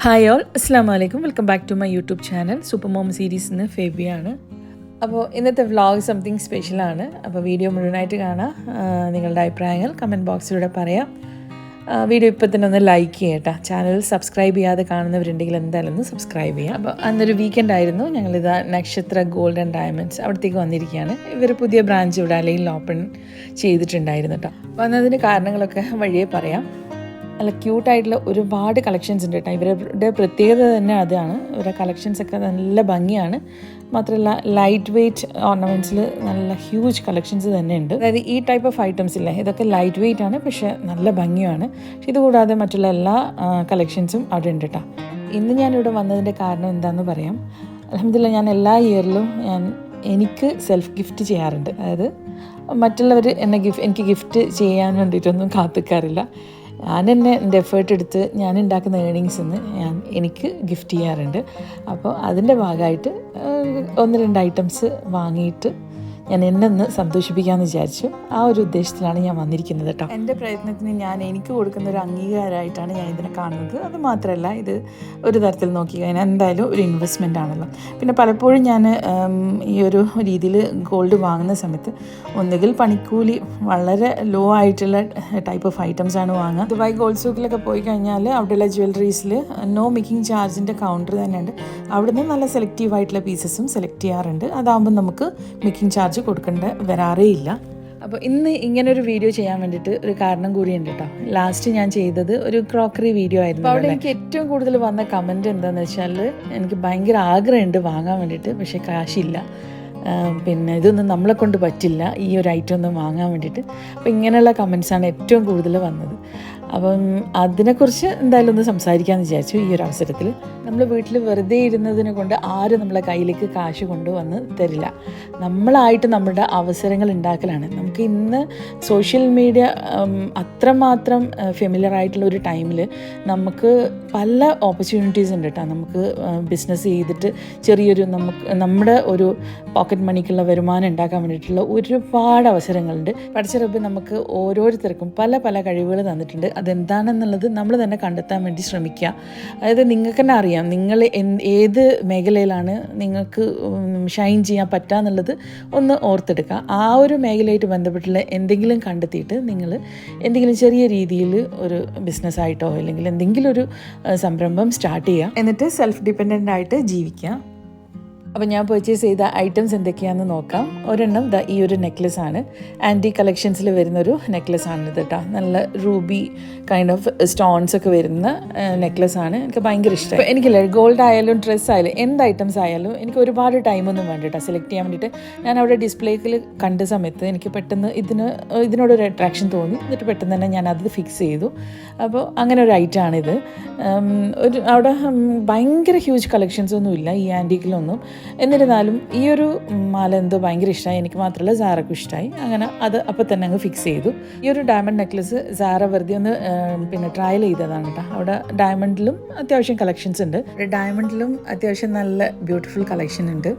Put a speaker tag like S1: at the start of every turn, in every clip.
S1: Hi all, അസ്സാം വലൈക്കും. Welcome back to my YouTube channel super mom സീരീസിന്ന് ഫേബിയാണ്. അപ്പോൾ ഇന്നത്തെ വ്ളോഗ് സംതിങ് സ്പെഷ്യലാണ്. അപ്പോൾ വീഡിയോ മുഴുവനായിട്ട് കാണാം. നിങ്ങളുടെ അഭിപ്രായങ്ങൾ കമൻറ്റ് ബോക്സിലൂടെ പറയാം. വീഡിയോ ഇപ്പോൾ തന്നെ ഒന്ന് ലൈക്ക് ചെയ്യട്ടോ. ചാനൽ സബ്സ്ക്രൈബ് ചെയ്യാതെ കാണുന്നവരുണ്ടെങ്കിൽ എന്തായാലും ഒന്ന് സബ്സ്ക്രൈബ് ചെയ്യാം. അപ്പോൾ അന്നൊരു വീക്കെൻഡ് ആയിരുന്നു. ഞങ്ങളിതാ നക്ഷത്ര ഗോൾഡ് ആൻഡ് ഡയമണ്ട്സ് അവിടത്തേക്ക് വന്നിരിക്കുകയാണ്. ഇവർ പുതിയ ബ്രാഞ്ച് ഇവിടെ അല്ലെങ്കിൽ ഓപ്പൺ ചെയ്തിട്ടുണ്ടായിരുന്നു കേട്ടോ. അപ്പോൾ അന്നതിൻ്റെ കാരണങ്ങളൊക്കെ വഴിയേ പറയാം. നല്ല ക്യൂട്ടായിട്ടുള്ള ഒരുപാട് കളക്ഷൻസ് ഉണ്ട് കേട്ടോ. ഇവരുടെ പ്രത്യേകത തന്നെ അതാണ്. ഇവരുടെ കളക്ഷൻസൊക്കെ നല്ല ഭംഗിയാണ്. മാത്രമല്ല ലൈറ്റ് വെയ്റ്റ് ഓർണമെൻറ്റ്സിൽ നല്ല ഹ്യൂജ് കളക്ഷൻസ് തന്നെ ഉണ്ട്. അതായത് ഈ ടൈപ്പ് ഓഫ് ഐറ്റംസ് ഇല്ലേ, ഇതൊക്കെ ലൈറ്റ് വെയ്റ്റ് ആണ്, പക്ഷേ നല്ല ഭംഗിയാണ്. പക്ഷെ ഇതുകൂടാതെ മറ്റുള്ള എല്ലാ കളക്ഷൻസും അവിടെ ഉണ്ട് കേട്ടോ. ഇന്ന് ഞാനിവിടെ വന്നതിൻ്റെ കാരണം എന്താണെന്ന് പറയാം. അൽഹംദുലില്ലാ, ഞാൻ എല്ലാ ഇയറിലും എനിക്ക് സെൽഫ് ഗിഫ്റ്റ് ചെയ്യാറുണ്ട്. അതായത് മറ്റുള്ളവർ എനിക്ക് ഗിഫ്റ്റ് ചെയ്യാൻ വേണ്ടിയിട്ടൊന്നും കാത്തിക്കാറില്ല. ഞാൻ തന്നെ എൻ്റെ എഫേർട്ട് എടുത്ത് ഞാൻ ഉണ്ടാക്കുന്ന ഏർണിങ്സിൽ എനിക്ക് ഗിഫ്റ്റ് ചെയ്യാറുണ്ട്. അപ്പോൾ അതിൻ്റെ ഭാഗമായിട്ട് 1-2 ഐറ്റംസ് വാങ്ങിയിട്ട് ഞാൻ എന്നെ ഒന്ന് സന്തോഷിപ്പിക്കാമെന്ന് വിചാരിച്ചു. ആ ഒരു ഉദ്ദേശത്തിലാണ് ഞാൻ വന്നിരിക്കുന്നത് കേട്ടോ. എൻ്റെ പ്രയത്നത്തിന് എനിക്ക് കൊടുക്കുന്ന ഒരു അംഗീകാരമായിട്ടാണ് ഞാൻ ഇതിനെ കാണുന്നത്. അത് മാത്രമല്ല, ഇത് ഒരു തരത്തിൽ നോക്കിക്കഴിഞ്ഞാൽ എന്തായാലും ഒരു ഇൻവെസ്റ്റ്മെൻ്റ് ആണല്ലോ. പിന്നെ പലപ്പോഴും ഞാൻ ഈ ഒരു രീതിയിൽ ഗോൾഡ് വാങ്ങുന്ന സമയത്ത് ഒന്നുകിൽ പണിക്കൂലി വളരെ ലോ ആയിട്ടുള്ള ടൈപ്പ് ഓഫ് ഐറ്റംസ് ആണ് വാങ്ങുക. ദുബായ് ഗോൾഡ് സൂക്കിലൊക്കെ പോയി കഴിഞ്ഞാൽ അവിടെയുള്ള ജ്വല്ലറീസിൽ നോ മേക്കിംഗ് ചാർജിൻ്റെ കൗണ്ടർ തന്നെയുണ്ട്. അവിടുന്ന് നല്ല സെലക്റ്റീവ് ആയിട്ടുള്ള പീസസും സെലക്ട് ചെയ്യാറുണ്ട്. അതാകുമ്പോൾ നമുക്ക് മേക്കിംഗ് ചാർജ് കൊടുക്കേണ്ട വരാറേ ഇല്ല. അപ്പോൾ ഇന്ന് ഇങ്ങനൊരു വീഡിയോ ചെയ്യാൻ വേണ്ടിയിട്ട് ഒരു കാരണം കൂടിയുണ്ട് കേട്ടോ. ലാസ്റ്റ് ഞാൻ ചെയ്തത് ഒരു ക്രോക്കറി വീഡിയോ ആയിരുന്നു. അവിടെ എനിക്ക് ഏറ്റവും കൂടുതൽ വന്ന കമൻറ്റ് എന്താണെന്ന് വെച്ചാൽ, എനിക്ക് ഭയങ്കര ആഗ്രഹമുണ്ട് വാങ്ങാൻ വേണ്ടിയിട്ട്, പക്ഷേ കാശില്ല, പിന്നെ ഇതൊന്നും നമ്മളെ കൊണ്ട് പറ്റില്ല ഈ ഒരു ഐറ്റം ഒന്നും വാങ്ങാൻ വേണ്ടിയിട്ട്. അപ്പോൾ ഇങ്ങനെയുള്ള കമൻസാണ് ഏറ്റവും കൂടുതൽ വന്നത്. അപ്പം അതിനെക്കുറിച്ച് എന്തായാലും ഒന്ന് സംസാരിക്കാമെന്ന് വിചാരിച്ചു. ഈ ഒരു അവസരത്തിൽ നമ്മൾ വീട്ടിൽ വെറുതെ ഇരുന്നതിനെ കൊണ്ട് ആരും നമ്മളെ കയ്യിലേക്ക് കാശ് കൊണ്ടുവന്ന് തരില്ല. നമ്മളായിട്ട് നമ്മുടെ അവസരങ്ങൾ ഉണ്ടാക്കലാണ്. നമുക്ക് ഇന്ന് സോഷ്യൽ മീഡിയ അത്രമാത്രം ഫെമിലിയർ ആയിട്ടുള്ള ഒരു ടൈമിൽ നമുക്ക് പല ഓപ്പർച്യൂണിറ്റീസ് ഉണ്ട് കേട്ടോ. നമുക്ക് ബിസിനസ് ചെയ്തിട്ട് ചെറിയൊരു നമ്മുടെ ഒരു പോക്കറ്റ് മണിക്കുള്ള വരുമാനം ഉണ്ടാക്കാൻ വേണ്ടിയിട്ടുള്ള ഒരുപാട് അവസരങ്ങളുണ്ട്. പഠിച്ച റബ്ബ് നമുക്ക് ഓരോരുത്തർക്കും പല പല കഴിവുകൾ തന്നിട്ടുണ്ട്. അതെന്താണെന്നുള്ളത് നമ്മൾ തന്നെ കണ്ടെത്താൻ വേണ്ടി ശ്രമിക്കുക. അതായത് നിങ്ങൾക്ക് തന്നെ അറിയാം നിങ്ങൾ ഏത് മേഖലയിലാണ് നിങ്ങൾക്ക് ഷൈൻ ചെയ്യാൻ പറ്റുക എന്നുള്ളത് ഒന്ന് ഓർത്തെടുക്കുക. ആ ഒരു മേഖലയായിട്ട് ബന്ധപ്പെട്ടുള്ള എന്തെങ്കിലും കണ്ടെത്തിയിട്ട് നിങ്ങൾ എന്തെങ്കിലും ചെറിയ രീതിയിൽ ഒരു ബിസിനസ്സായിട്ടോ അല്ലെങ്കിൽ എന്തെങ്കിലും ഒരു സംരംഭം സ്റ്റാർട്ട് ചെയ്യുക. എന്നിട്ട് സെൽഫ് ഡിപ്പെൻഡൻ്റ് ആയിട്ട് ജീവിക്കുക. അപ്പോൾ ഞാൻ പർച്ചേസ് ചെയ്ത ഐറ്റംസ് എന്തൊക്കെയാണെന്ന് നോക്കാം. ഒരെണ്ണം ഈ ഒരു നെക്ലസ് ആണ്. ആൻറ്റി കളക്ഷൻസിൽ വരുന്നൊരു നെക്ലസ് ആണ് ഇത് കേട്ടോ. നല്ല റൂബി കൈൻഡ് ഓഫ് സ്റ്റോൺസ് ഒക്കെ വരുന്ന നെക്ലസ് ആണ്. എനിക്ക് ഭയങ്കര ഇഷ്ടമായി. എനിക്കില്ല, ഗോൾഡ് ആയാലും ഡ്രസ്സ് ആയാലും എന്ത് ഐറ്റംസ് ആയാലും എനിക്ക് ഒരുപാട് ടൈമൊന്നും വേണ്ട കേട്ടോ സെലക്ട് ചെയ്യാൻ വേണ്ടിയിട്ട്. ഞാൻ അവിടെ ഡിസ്പ്ലേയിൽ കണ്ട സമയത്ത് എനിക്ക് പെട്ടെന്ന് ഇതിനോടൊരു അട്രാക്ഷൻ തോന്നി. എന്നിട്ട് പെട്ടെന്ന് തന്നെ ഞാൻ അത് ഫിക്സ് ചെയ്തു. അപ്പോൾ അങ്ങനെ ഒരു ഐറ്റമാണിത്. അവിടെ ഭയങ്കര ഹ്യൂജ് കളക്ഷൻസ് ഒന്നും ഇല്ല ഈ ആൻറ്റിക്കിലൊന്നും. എന്നിരുന്നാലും ഈ ഒരു മാല എന്തോ ഭയങ്കര ഇഷ്ടമായി. എനിക്ക് മാത്രമല്ല, സാറക്കും ഇഷ്ടമായി. അങ്ങനെ അത് അപ്പോൾ തന്നെ അങ്ങ് ഫിക്സ് ചെയ്തു. ഈ ഒരു ഡയമണ്ട് നെക്ലസ് സാറ വെറുതെ ഒന്ന് ട്രയൽ ചെയ്തതാണ് കേട്ടോ. അവിടെ ഡയമണ്ടിലും അത്യാവശ്യം കളക്ഷൻസ് ഉണ്ട്. ഡയമണ്ടിലും അത്യാവശ്യം നല്ല ബ്യൂട്ടിഫുൾ കളക്ഷൻ ഉണ്ട്.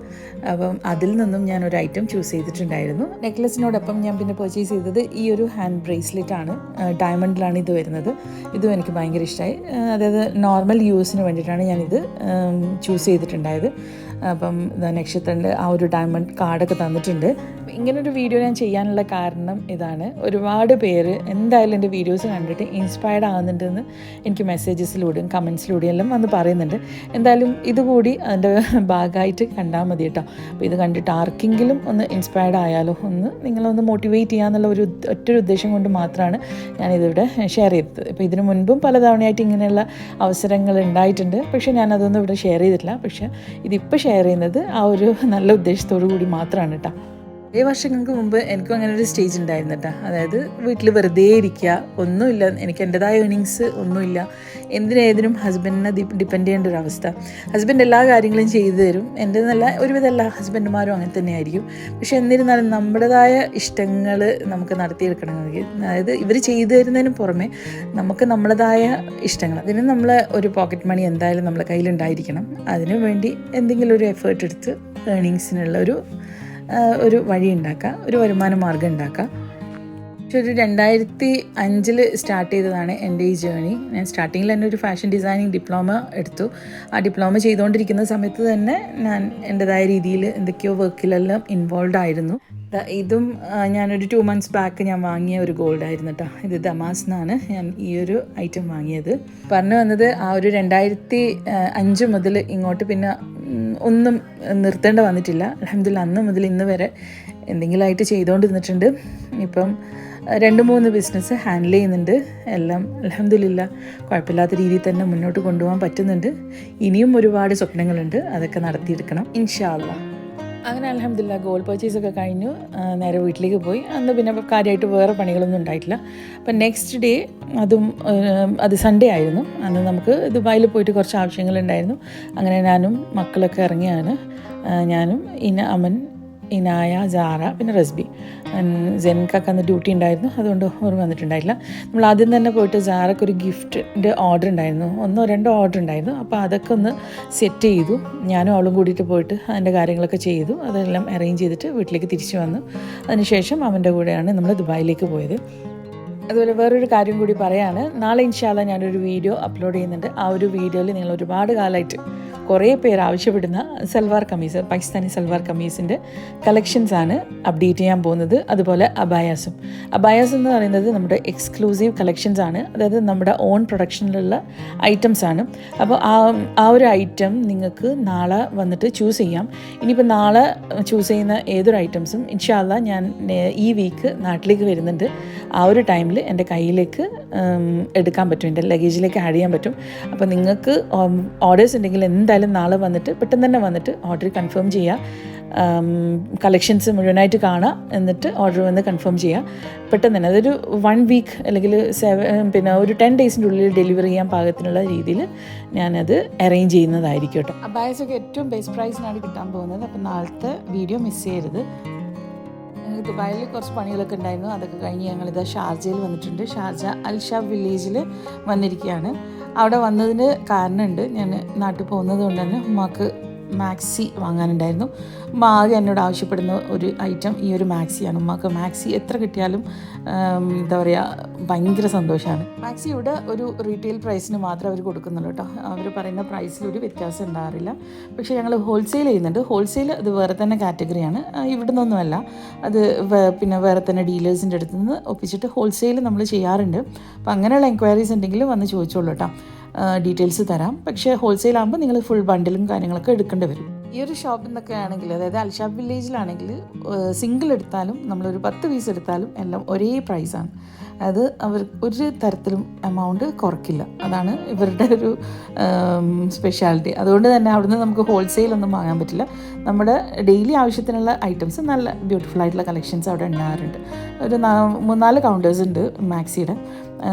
S1: അപ്പം അതിൽ നിന്നും ഞാൻ ഒരു ഐറ്റം ചൂസ് ചെയ്തിട്ടുണ്ടായിരുന്നു. നെക്ലസിനോടൊപ്പം ഞാൻ പിന്നെ പർച്ചേസ് ചെയ്തത് ഈ ഒരു ഹാൻഡ് ബ്രേസ്ലെറ്റ് ആണ്. ഡയമണ്ടിലാണ് ഇത് വരുന്നത്. ഇതും എനിക്ക് ഭയങ്കര ഇഷ്ടമായി. അതായത് നോർമൽ യൂസിന് വേണ്ടിയിട്ടാണ് ഞാനിത് ചൂസ് ചെയ്തിട്ടുണ്ടായത്. അപ്പം നക്ഷത്രൻ്റെ ആ ഒരു ഡയമണ്ട് കാർഡൊക്കെ തന്നിട്ടുണ്ട്. ഇങ്ങനൊരു വീഡിയോ ഞാൻ ചെയ്യാനുള്ള കാരണം ഇതാണ്. ഒരുപാട് പേര് എന്തായാലും എൻ്റെ വീഡിയോസ് കണ്ടിട്ട് ഇൻസ്പയർഡ് ആകുന്നുണ്ടെന്ന് എനിക്ക് മെസ്സേജസിലൂടെയും കമൻസിലൂടെയും എല്ലാം വന്ന് പറയുന്നുണ്ട്. എന്തായാലും ഇതുകൂടി അതിൻ്റെ ഭാഗമായിട്ട് കണ്ടാൽ മതി കേട്ടോ. അപ്പോൾ ഇത് കണ്ടിട്ട് ആർക്കെങ്കിലും ഒന്ന് ഇൻസ്പയർഡ് ആയാലോ, നിങ്ങളൊന്ന് മോട്ടിവേറ്റ് ചെയ്യാന്നുള്ള ഒറ്റൊരു ഉദ്ദേശം കൊണ്ട് മാത്രമാണ് ഞാനിതിവിടെ ഷെയർ ചെയ്തത്. ഇപ്പോൾ ഇതിനു മുൻപും പലതവണയായിട്ട് ഇങ്ങനെയുള്ള അവസരങ്ങൾ ഉണ്ടായിട്ടുണ്ട്. പക്ഷേ ഞാനതൊന്നും ഇവിടെ ഷെയർ ചെയ്തിട്ടില്ല. പക്ഷേ ഇതിപ്പോൾ ഷെയർ ചെയ്യുന്നത് ആ ഒരു നല്ല ഉദ്ദേശത്തോടു കൂടി മാത്രമാണ് കേട്ടോ. 7 വർഷങ്ങൾക്ക് മുമ്പ് എനിക്കും അങ്ങനെ ഒരു സ്റ്റേജ് ഉണ്ടായിരുന്നു കേട്ടോ. അതായത് വീട്ടിൽ വെറുതെ ഇരിക്കുക, ഒന്നുമില്ല, എനിക്ക് എൻ്റെതായ ഏർണിങ്സ് ഒന്നുമില്ല, ഏതിനും ഹസ്ബൻഡിനെ ഡിപ്പെൻഡ് ചെയ്യേണ്ട ഒരു അവസ്ഥ. ഹസ്ബൻഡ് എല്ലാ കാര്യങ്ങളും ചെയ്തു തരും. എൻ്റെ നല്ല ഒരുവിധം എല്ലാ ഹസ്ബൻഡുമാരും അങ്ങനെ തന്നെയായിരിക്കും. പക്ഷേ എന്നിരുന്നാലും നമ്മുടേതായ ഇഷ്ടങ്ങൾ നമുക്ക് നടത്തിയെടുക്കണമെങ്കിൽ, അതായത് ഇവർ ചെയ്തു തരുന്നതിന് പുറമെ നമുക്ക് നമ്മളതായ ഇഷ്ടങ്ങൾ, അതിന് നമ്മൾ ഒരു പോക്കറ്റ് മണി എന്തായാലും നമ്മളെ കയ്യിലുണ്ടായിരിക്കണം. അതിനു വേണ്ടി എന്തെങ്കിലും ഒരു എഫേർട്ട് എടുത്ത് ഏർണിങ്സിനുള്ള ഒരു വഴി ഉണ്ടാക്കുക, ഒരു വരുമാന മാർഗ്ഗം ഉണ്ടാക്കുക. ഒരു 2005 സ്റ്റാർട്ട് ചെയ്തതാണ് എൻ്റെ ഈ ജേണി. ഞാൻ സ്റ്റാർട്ടിങ്ങിൽ തന്നെ ഒരു ഫാഷൻ ഡിസൈനിങ് ഡിപ്ലോമ എടുത്തു. ആ ഡിപ്ലോമ ചെയ്തുകൊണ്ടിരിക്കുന്ന സമയത്ത് തന്നെ ഞാൻ എൻ്റെതായ രീതിയിൽ എന്തൊക്കെയോ വർക്കിലെല്ലാം ഇൻവോൾവ് ആയിരുന്നു. ഇതും ഞാനൊരു 2 months ബാക്ക് ഞാൻ വാങ്ങിയ ഒരു ഗോൾഡായിരുന്നു കേട്ടോ. ഇത് ദമാസ് എന്നാണ് ഞാൻ ഈ ഒരു ഐറ്റം വാങ്ങിയത്. പറഞ്ഞു വന്നത് ആ ഒരു 2005 മുതൽ ഇങ്ങോട്ട് പിന്നെ ഒന്നും നിർത്തേണ്ട വന്നിട്ടില്ല. അൽഹംദുലില്ലാ അന്ന് മുതൽ ഇന്ന് വരെ എന്തെങ്കിലുമായിട്ട് ചെയ്തുകൊണ്ടിരുന്നിട്ടുണ്ട്. ഇപ്പം 2-3 ബിസിനസ് ഹാൻഡിൽ ചെയ്യുന്നുണ്ട്. എല്ലാം അൽഹംദുലില്ലാ കുഴപ്പമില്ലാത്ത രീതിയിൽ തന്നെ മുന്നോട്ട് കൊണ്ടുപോകാൻ പറ്റുന്നുണ്ട്. ഇനിയും ഒരുപാട് സ്വപ്നങ്ങളുണ്ട്, അതൊക്കെ നടത്തിയെടുക്കണം ഇൻഷാ അല്ലാ. അങ്ങനെ അൽഹംദുലില്ലാ ഗോൾഡ് പർച്ചേസൊക്കെ കഴിഞ്ഞു. നേരെ വീട്ടിലേക്ക് പോയി. അന്ന് പിന്നെ കാര്യമായിട്ട് വേറെ പണികളൊന്നും ഉണ്ടായിട്ടില്ല. അപ്പം നെക്സ്റ്റ് ഡേ അത് സൺഡേ ആയിരുന്നു. അന്ന് നമുക്ക് ദുബായിൽ പോയിട്ട് കുറച്ച് ആവശ്യങ്ങളുണ്ടായിരുന്നു. അങ്ങനെ ഞാനും മക്കളൊക്കെ ഇറങ്ങിയാണ്. ഞാനും അമൻ, ഇനായ, ജാറ, പിന്നെ റസ്ബി. ജെൻകൊക്കെ അന്ന് ഡ്യൂട്ടി ഉണ്ടായിരുന്നു, അതുകൊണ്ട് അവർ വന്നിട്ടുണ്ടായില്ല. നമ്മൾ ആദ്യം തന്നെ പോയിട്ട് ജാറക്കൊരു ഗിഫ്റ്റിൻ്റെ ഓർഡർ ഉണ്ടായിരുന്നു, 1-2 ഓർഡർ ഉണ്ടായിരുന്നു. അപ്പോൾ അതൊക്കെ ഒന്ന് സെറ്റ് ചെയ്തു. ഞാനും അവളും കൂടിയിട്ട് പോയിട്ട് അതിൻ്റെ കാര്യങ്ങളൊക്കെ ചെയ്തു. അതെല്ലാം അറേഞ്ച് ചെയ്തിട്ട് വീട്ടിലേക്ക് തിരിച്ചു വന്നു. അതിനുശേഷം അവൻ്റെ കൂടെയാണ് നമ്മൾ ദുബായിലേക്ക് പോയത്. അതുപോലെ വേറൊരു കാര്യം കൂടി പറയാണ്, നാളെ ഇൻഷാ അല്ലാ ഞാനൊരു വീഡിയോ അപ്ലോഡ് ചെയ്യുന്നുണ്ട്. ആ ഒരു വീഡിയോയിൽ നിങ്ങൾ ഒരുപാട് കാലമായിട്ട് കുറേ പേര് ആവശ്യപ്പെടുന്ന സൽവാർ കമ്മീസ്, പാകിസ്ഥാനി സൽവാർ കമ്മീസിൻ്റെ കളക്ഷൻസാണ് അപ്ഡേറ്റ് ചെയ്യാൻ പോകുന്നത്. അതുപോലെ അബായാസ് എന്ന് പറയുന്നത് നമ്മുടെ എക്സ്ക്ലൂസീവ് കളക്ഷൻസാണ്. അതായത് നമ്മുടെ ഓൺ പ്രൊഡക്ഷനിലുള്ള ഐറ്റംസാണ്. അപ്പോൾ ആ ഒരു ഐറ്റം നിങ്ങൾക്ക് നാളെ വന്നിട്ട് ചൂസ് ചെയ്യാം. ഇനിയിപ്പോൾ നാളെ ചൂസ് ചെയ്യുന്ന ഏതൊരു ഐറ്റംസും ഇൻഷാ അല്ലാ ഞാൻ ഈ വീക്ക് നാട്ടിലേക്ക് വരുന്നുണ്ട്. ആ ഒരു ടൈമിൽ എൻ്റെ കയ്യിലേക്ക് എടുക്കാൻ പറ്റും, എൻ്റെ ലഗേജിലേക്ക് ആഡ് ചെയ്യാൻ പറ്റും. അപ്പോൾ നിങ്ങൾക്ക് ഓർഡേഴ്സ് ഉണ്ടെങ്കിൽ എന്തായാലും നാളെ വന്നിട്ട് പെട്ടെന്ന് തന്നെ വന്നിട്ട് ഓർഡർ കൺഫേം ചെയ്യുക. കളക്ഷൻസ് മുഴുവനായിട്ട് കാണുക, എന്നിട്ട് ഓർഡർ വന്ന് കൺഫേം ചെയ്യുക പെട്ടെന്ന് തന്നെ. അതൊരു 1 വീക്ക് അല്ലെങ്കിൽ പിന്നെ ഒരു 10 ഡേയ്സിൻ്റെ ഉള്ളിൽ ഡെലിവറി ചെയ്യാൻ പാകത്തിനുള്ള രീതിയിൽ ഞാനത് അറേഞ്ച് ചെയ്യുന്നതായിരിക്കും കേട്ടോ. അബായസൊക്കെ ഏറ്റവും ബെസ്റ്റ് പ്രൈസിനാണ് കിട്ടാൻ പോകുന്നത്. അപ്പോൾ നാളത്തെ വീഡിയോ മിസ് ചെയ്യരുത്. ദുബായിൽ കുറച്ച് പണികളൊക്കെ ഉണ്ടായിരുന്നു, അതൊക്കെ കഴിഞ്ഞ് ഞങ്ങളിത് ഷാർജയിൽ വന്നിട്ടുണ്ട്. ഷാർജ അൽഷാബ് വില്ലേജിൽ വന്നിരിക്കുകയാണ്. അവിടെ വന്നതിന് കാരണമുണ്ട്. ഞാൻ നാട്ടിൽ പോകുന്നത് കൊണ്ട് തന്നെ ഉമ്മാക്ക് മാക്സി വാങ്ങാനുണ്ടായിരുന്നു. ഉമ്മ ആകെ എന്നോട് ആവശ്യപ്പെടുന്ന ഒരു ഐറ്റം ഈ ഒരു മാക്സിയാണ്. ഉമ്മാക്ക് മാക്സി എത്ര കിട്ടിയാലും എന്താ പറയുക ഭയങ്കര സന്തോഷമാണ്. മാക്സി ഇവിടെ ഒരു റീറ്റെയിൽ പ്രൈസിന് മാത്രമേ അവർ കൊടുക്കുന്നുള്ളൂ കേട്ടോ. അവർ പറയുന്ന പ്രൈസിൽ ഒരു വ്യത്യാസം ഉണ്ടാകാറില്ല. പക്ഷേ ഞങ്ങൾ ഹോൾസെയിൽ ചെയ്യുന്നുണ്ട്. ഹോൾസെയിൽ അത് വേറെ തന്നെ കാറ്റഗറിയാണ്, ഇവിടെ നിന്നൊന്നുമല്ല. അത് പിന്നെ വേറെ തന്നെ ഡീലേഴ്സിൻ്റെ അടുത്ത് നിന്ന് ഒപ്പിച്ചിട്ട് ഹോൾസെയിൽ നമ്മൾ ചെയ്യാറുണ്ട്. അപ്പോൾ അങ്ങനെയുള്ള എൻക്വയറീസ് ഉണ്ടെങ്കിൽ വന്ന് ചോദിച്ചോളൂ കേട്ടോ, ഡീറ്റെയിൽസ് തരാം. പക്ഷേ ഹോൾസെയിൽ ആകുമ്പോൾ നിങ്ങൾ ഫുൾ ബണ്ടിലും കാര്യങ്ങളൊക്കെ എടുക്കേണ്ടി വരും. ഈ ഒരു ഷോപ്പിൽ നിന്നൊക്കെ ആണെങ്കിൽ, അതായത് അൽഷാബ് വില്ലേജിലാണെങ്കിൽ സിംഗിൾ എടുത്താലും നമ്മളൊരു 10 പീസ് എടുത്താലും എല്ലാം ഒരേ പ്രൈസാണ്. അത് അവർ ഒരു തരത്തിലും എമൗണ്ട് കുറയ്ക്കില്ല. അതാണ് ഇവരുടെ ഒരു സ്പെഷ്യാലിറ്റി. അതുകൊണ്ട് തന്നെ അവിടുന്ന് നമുക്ക് ഹോൾസെയിലൊന്നും വാങ്ങാൻ പറ്റില്ല. നമ്മുടെ ഡെയിലി ആവശ്യത്തിനുള്ള ഐറ്റംസ് നല്ല ബ്യൂട്ടിഫുൾ ആയിട്ടുള്ള കളക്ഷൻസ് അവിടെ ഉണ്ടാകാറുണ്ട്. ഒരു 3-4 കൗണ്ടേഴ്സ് ഉണ്ട് മാക്സിയുടെ.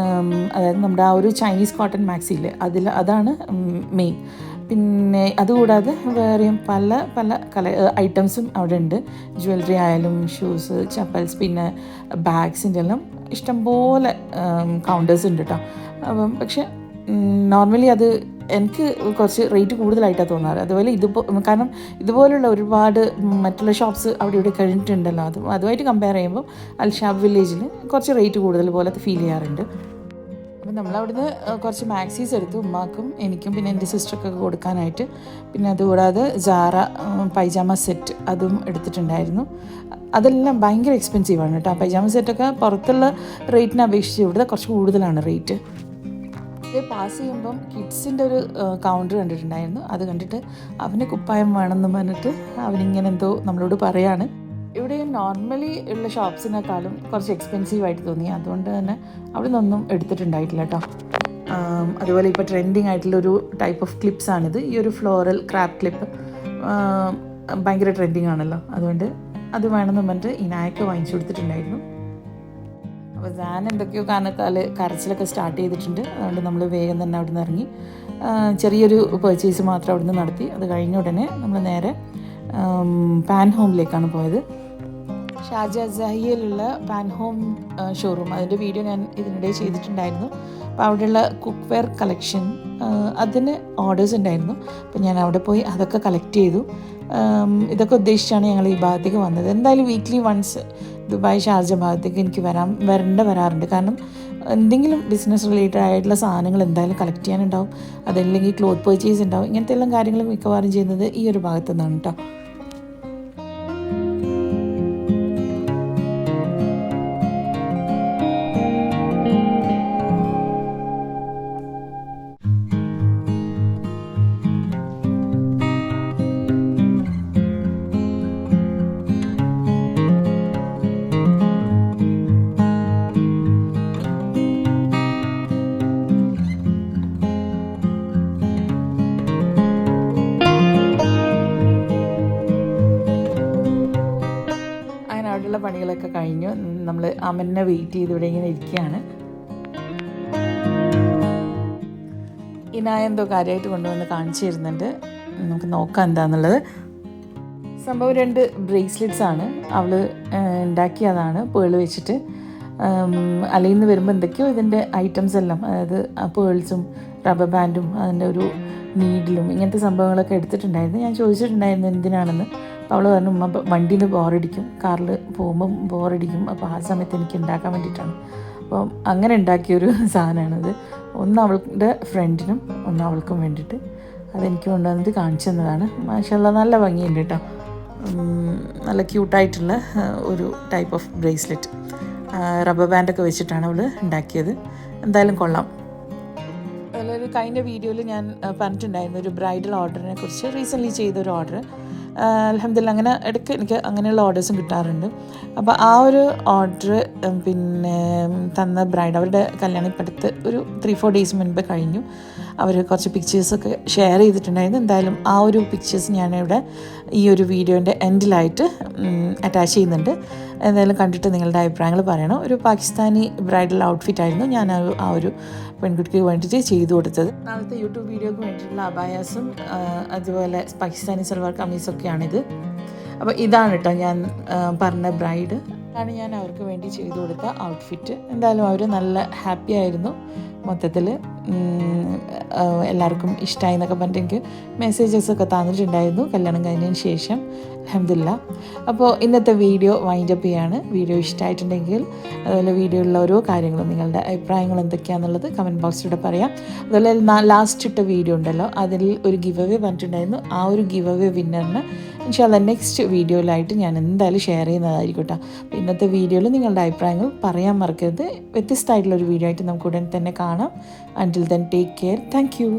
S1: അതായത് നമ്മുടെ ആ ഒരു ചൈനീസ് കോട്ടൺ മാക്സിയില്ലേ, അതാണ് മെയിൻ. പിന്നെ അതുകൂടാതെ വേറെയും പല ഐറ്റംസും അവിടെ ഉണ്ട്. ജ്വല്ലറി ആയാലും ഷൂസ്, ചപ്പൽസ്, പിന്നെ ബാഗ്സിൻ്റെ എല്ലാം ഇഷ്ടംപോലെ കൗണ്ടേഴ്സ് ഉണ്ട് കേട്ടോ. പക്ഷെ നോർമലി അത് എനിക്ക് കുറച്ച് റേറ്റ് കൂടുതലായിട്ടാണ് തോന്നാറ്. അതുപോലെ കാരണം ഇതുപോലുള്ള ഒരുപാട് മറ്റുള്ള ഷോപ്സ് അവിടെ ഇവിടെ കഴിഞ്ഞിട്ടുണ്ടല്ലോ, അതുമായിട്ട് കമ്പയർ ചെയ്യുമ്പോൾ അൽഷാബ് വില്ലേജിൽ കുറച്ച് റേറ്റ് കൂടുതൽ പോലെ ഫീൽ ചെയ്യാറുണ്ട്. അപ്പം നമ്മളവിടുന്ന് കുറച്ച് മാക്സീസ് എടുത്തു, ഉമ്മാക്കും എനിക്കും പിന്നെ എൻ്റെ സിസ്റ്റർക്കൊക്കെ കൊടുക്കാനായിട്ട്. പിന്നെ അതുകൂടാതെ ജാറ പൈജാമ സെറ്റ് അതും എടുത്തിട്ടുണ്ടായിരുന്നു. അതെല്ലാം ഭയങ്കര എക്സ്പെൻസീവാണ് കേട്ടോ. പൈജാമ സെറ്റൊക്കെ പുറത്തുള്ള റേറ്റിനെ അപേക്ഷിച്ച് ഇവിടെ കുറച്ച് കൂടുതലാണ് റേറ്റ്. ഇത് പാസ് ചെയ്യുമ്പം കിഡ്സിൻ്റെ ഒരു കൗണ്ടർ കണ്ടിട്ടുണ്ടായിരുന്നു. അത് കണ്ടിട്ട് അവന് കുപ്പായം വേണമെന്ന് പറഞ്ഞിട്ട് അവനിങ്ങനെ എന്തോ നമ്മളോട് പറയാണ്. ഇവിടെ നോർമലി ഉള്ള ഷോപ്സിനേക്കാളും കുറച്ച് എക്സ്പെൻസീവായിട്ട് തോന്നി. അതുകൊണ്ട് തന്നെ അവിടെ നിന്നൊന്നും എടുത്തിട്ടുണ്ടായിട്ടില്ല കേട്ടോ. അതുപോലെ ഇപ്പോൾ ട്രെൻഡിങ് ആയിട്ടുള്ളൊരു ടൈപ്പ് ഓഫ് ക്ലിപ്സാണിത്. ഈ ഒരു ഫ്ലോറൽ ക്രാപ്പ് ക്ലിപ്പ് ഭയങ്കര ട്രെൻഡിങ് ആണല്ലോ, അതുകൊണ്ട് അത് വേണമെന്ന് പറഞ്ഞിട്ട് ഇനായൊക്കെ വാങ്ങിച്ചു കൊടുത്തിട്ടുണ്ടായിരുന്നു. അപ്പോൾ ഞാൻ എന്തൊക്കെയോ കാരണത്താൽ കരച്ചിലൊക്കെ സ്റ്റാർട്ട് ചെയ്തിട്ടുണ്ട്. അതുകൊണ്ട് നമ്മൾ വേഗം തന്നെ അവിടെ നിന്ന് ഇറങ്ങി ചെറിയൊരു പർച്ചേസ് മാത്രം അവിടെ നിന്ന് നടത്തി. അത് കഴിഞ്ഞ ഉടനെ നമ്മൾ നേരെ പാൻ ഹോമിലേക്കാണ് പോയത്. ഷാർജ സഹിയിലുള്ള പാൻ ഹോം ഷോറൂം, അതിൻ്റെ വീഡിയോ ഞാൻ ഇതിനിടെ ചെയ്തിട്ടുണ്ടായിരുന്നു. അപ്പോൾ അവിടെയുള്ള കുക്ക് വെയർ കളക്ഷൻ അതിന് ഓർഡേഴ്സ് ഉണ്ടായിരുന്നു. അപ്പോൾ ഞാൻ അവിടെ പോയി അതൊക്കെ കളക്ട് ചെയ്തു. ഇതൊക്കെ ഉദ്ദേശിച്ചാണ് ഞങ്ങൾ ഈ ഭാഗത്തേക്ക് വന്നത്. എന്തായാലും വീക്ക്ലി വൺസ് ദുബായ് ഷാർജ ഭാഗത്തേക്ക് എനിക്ക് വരാറുണ്ട്. കാരണം എന്തെങ്കിലും ബിസിനസ് റിലേറ്റഡ് ആയിട്ടുള്ള സാധനങ്ങൾ എന്തായാലും കളക്ട് ചെയ്യാനുണ്ടാവും, അതല്ലെങ്കിൽ ക്ലോത്ത് പർച്ചേസ് ഉണ്ടാവും. ഇങ്ങനത്തെ എല്ലാം കാര്യങ്ങൾ മിക്കവാറും ചെയ്യുന്നത് ഈ ഒരു ഭാഗത്തു നിന്നാണ് കേട്ടോ. അവിടെയുള്ള പണികളൊക്കെ കഴിഞ്ഞു. നമ്മൾ അമലിനെ വെയിറ്റ് ചെയ്ത് ഇവിടെ ഇങ്ങനെ ഇരിക്കുകയാണ്. ഇനായ എന്തോ കാര്യമായിട്ട് കൊണ്ടുവന്ന് കാണിച്ചു തരുന്നുണ്ട്. നമുക്ക് നോക്കാം എന്താണെന്നുള്ളത്. സംഭവം 2 ബ്രേസ്ലെറ്റ്സ് ആണ് അവൾ ഉണ്ടാക്കിയതാണ് പേൾ വെച്ചിട്ട്. അലയിൽ നിന്ന് വരുമ്പോൾ എന്തൊക്കെയോ ഇതിൻ്റെ ഐറ്റംസ് എല്ലാം, അതായത് പേൾസും റബ്ബർ ബാൻഡും അതിൻ്റെ ഒരു നീഡിലും ഇങ്ങനത്തെ സംഭവങ്ങളൊക്കെ എടുത്തിട്ടുണ്ടായിരുന്നു. ഞാൻ ചോദിച്ചിട്ടുണ്ടായിരുന്നു എന്തിനാണെന്ന്. അപ്പോൾ അവൾ പറഞ്ഞു ഉമ്മ വണ്ടിയിൽ നിന്ന് ബോറടിക്കും, കാറിൽ പോകുമ്പം ബോറടിക്കും, അപ്പോൾ ആ സമയത്ത് എനിക്ക് ഉണ്ടാക്കാൻ വേണ്ടിയിട്ടാണ്. അപ്പം അങ്ങനെ ഉണ്ടാക്കിയൊരു സാധനമാണിത്. ഒന്ന് അവളുടെ ഫ്രണ്ടിനും ഒന്ന് അവൾക്കും വേണ്ടിയിട്ട് അതെനിക്ക് കൊണ്ടുവന്നിട്ട് കാണിച്ചു തന്നതാണ്. മാഷാഅല്ലാഹ് നല്ല ഭംഗിയുണ്ട് കേട്ടോ. നല്ല ക്യൂട്ടായിട്ടുള്ള ഒരു ടൈപ്പ് ഓഫ് ബ്രേസ്ലെറ്റ് റബ്ബർ ബാൻഡൊക്കെ വെച്ചിട്ടാണ് അവൾ ഉണ്ടാക്കിയത്. എന്തായാലും കൊള്ളാം. അതിലൊരു കഴിഞ്ഞ വീഡിയോയിൽ ഞാൻ പറഞ്ഞിട്ടുണ്ടായിരുന്നു ഒരു ബ്രൈഡൽ ഓർഡറിനെ കുറിച്ച്. റീസെൻ്റ്ലി ചെയ്തൊരു ഓർഡർ. അൽഹംദുലില്ലാ അങ്ങനെ ഇടയ്ക്ക് എനിക്ക് അങ്ങനെയുള്ള ഓർഡേഴ്സും കിട്ടാറുണ്ട്. അപ്പോൾ ആ ഒരു ഓർഡർ പിന്നെ തന്ന ബ്രൈഡ് അവരുടെ കല്യാണം ഇപ്പം അടുത്ത് ഒരു 3-4 ഡേയ്സ് മുൻപ് കഴിഞ്ഞു. അവർ കുറച്ച് പിക്ചേഴ്സൊക്കെ ഷെയർ ചെയ്തിട്ടുണ്ടായിരുന്നു. എന്തായാലും ആ ഒരു പിക്ചേഴ്സ് ഞാനിവിടെ ഈ ഒരു വീഡിയോൻ്റെ എൻഡിലായിട്ട് അറ്റാച്ച് ചെയ്യുന്നുണ്ട്. എന്തായാലും കണ്ടിട്ട് നിങ്ങളുടെ അഭിപ്രായങ്ങൾ പറയണം. ഒരു പാകിസ്ഥാനി ബ്രൈഡൽ ഔട്ട്ഫിറ്റായിരുന്നു ഞാൻ ആ ഒരു പെൺകുട്ടിക്ക് വേണ്ടിയിട്ട് ചെയ്തു കൊടുത്തത്. നാളത്തെ യൂട്യൂബ് വീഡിയോക്ക് വേണ്ടിയിട്ടുള്ള അബായാസും അതുപോലെ പാകിസ്ഥാനി സൽവാർ കമ്മീസൊക്കെയാണിത്. അപ്പോൾ ഇതാണ് കേട്ടോ ഞാൻ പറഞ്ഞ ബ്രൈഡ്. ആണ് ഞാൻ അവർക്ക് വേണ്ടി ചെയ്തു കൊടുത്ത ഔട്ട്ഫിറ്റ്. എന്തായാലും അവർ നല്ല ഹാപ്പി ആയിരുന്നു. മൊത്തത്തിൽ എല്ലാവർക്കും ഇഷ്ടമായി എന്നൊക്കെ പറഞ്ഞിട്ട് എനിക്ക് മെസ്സേജസൊക്കെ തന്നിട്ടുണ്ടായിരുന്നു കല്യാണം കഴിഞ്ഞതിന് ശേഷം. അൽഹംദുലില്ലാ. അപ്പോൾ ഇന്നത്തെ വീഡിയോ വൈൻഡപ്പ് ചെയ്യാണ്. വീഡിയോ ഇഷ്ടമായിട്ടുണ്ടെങ്കിൽ അതുപോലെ വീഡിയോയിലുള്ള ഓരോ കാര്യങ്ങളും നിങ്ങളുടെ അഭിപ്രായങ്ങൾ എന്തൊക്കെയാണെന്നുള്ളത് കമൻറ്റ് ബോക്സിലൂടെ പറയാം. അതുപോലെ ലാസ്റ്റ് ഇട്ട വീഡിയോ ഉണ്ടല്ലോ, അതിൽ ഒരു ഗിവ് അവേ പറഞ്ഞിട്ടുണ്ടായിരുന്നു. ആ ഒരു ഗിവ് അവേ വിന്നറിന് ഇൻഷാല്ലാ നെക്സ്റ്റ് വീഡിയോയിലായിട്ട് ഞാൻ എന്തായാലും ഷെയർ ചെയ്യുന്നതായിരിക്കും കേട്ടോ. അപ്പോൾ ഇന്നത്തെ വീഡിയോയിൽ നിങ്ങളുടെ അഭിപ്രായങ്ങൾ പറയാൻ മറക്കരുത്. വ്യത്യസ്തമായിട്ടുള്ളൊരു വീഡിയോ ആയിട്ട് നമുക്ക് ഉടൻ തന്നെ കാണാം. Until then, take care. Thank you.